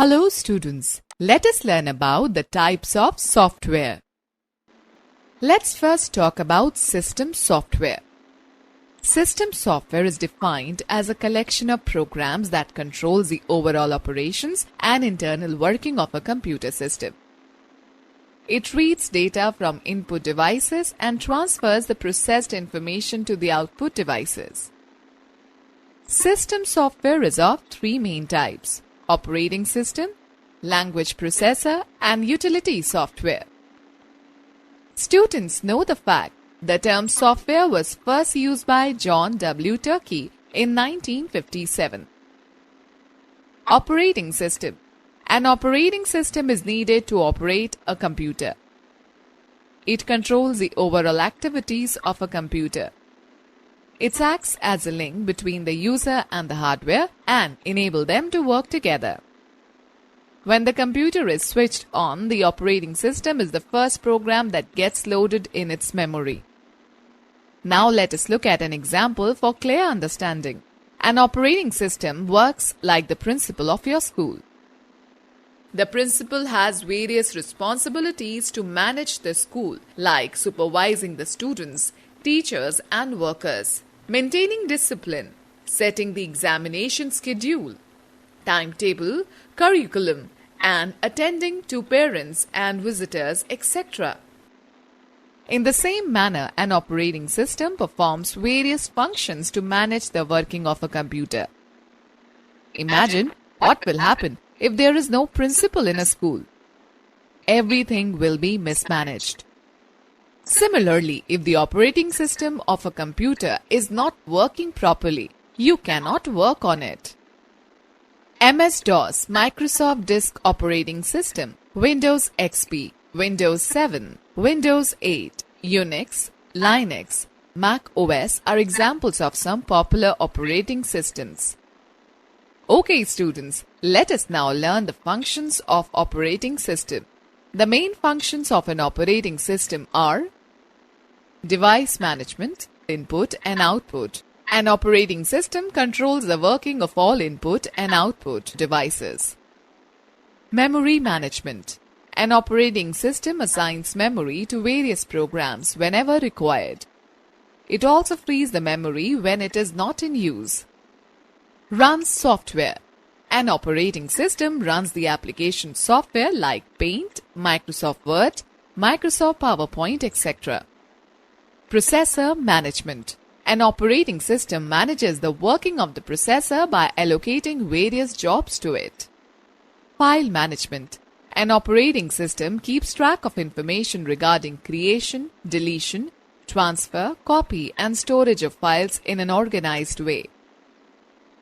Hello students, let us learn about the types of software. Let's first talk about system software. System software is defined as a collection of programs that controls the overall operations and internal working of a computer system. It reads data from input devices and transfers the processed information to the output devices. System software is of three main types: operating system, language processor, and utility software. Students know the fact the term software was first used by John W. Tukey in 1957. Operating system. An operating system is needed to operate a computer. It controls the overall activities of a computer. It acts as a link between the user and the hardware and enable them to work together. When the computer is switched on, the operating system is the first program that gets loaded in its memory. Now let us look at an example for clear understanding. An operating system works like the principal of your school. The principal has various responsibilities to manage the school, like supervising the students, teachers and workers, maintaining discipline, setting the examination schedule, timetable, curriculum, and attending to parents and visitors, etc. In the same manner, an operating system performs various functions to manage the working of a computer. Imagine what will happen if there is no principal in a school. Everything will be mismanaged. Similarly, if the operating system of a computer is not working properly, you cannot work on it. MS-DOS, Microsoft Disk Operating System, Windows XP, Windows 7, Windows 8, Unix, Linux, Mac OS are examples of some popular operating systems. Okay students, let us now learn the functions of operating system. The main functions of an operating system are device management, input and output. An operating system controls the working of all input and output devices. Memory management. An operating system assigns memory to various programs whenever required. It also frees the memory when it is not in use. Runs software. An operating system runs the application software like Paint, Microsoft Word, Microsoft PowerPoint, etc. Processor management. An operating system manages the working of the processor by allocating various jobs to it. File management. An operating system keeps track of information regarding creation, deletion, transfer, copy, and storage of files in an organized way.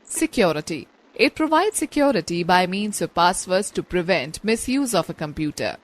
Security. It provides security by means of passwords to prevent misuse of a computer.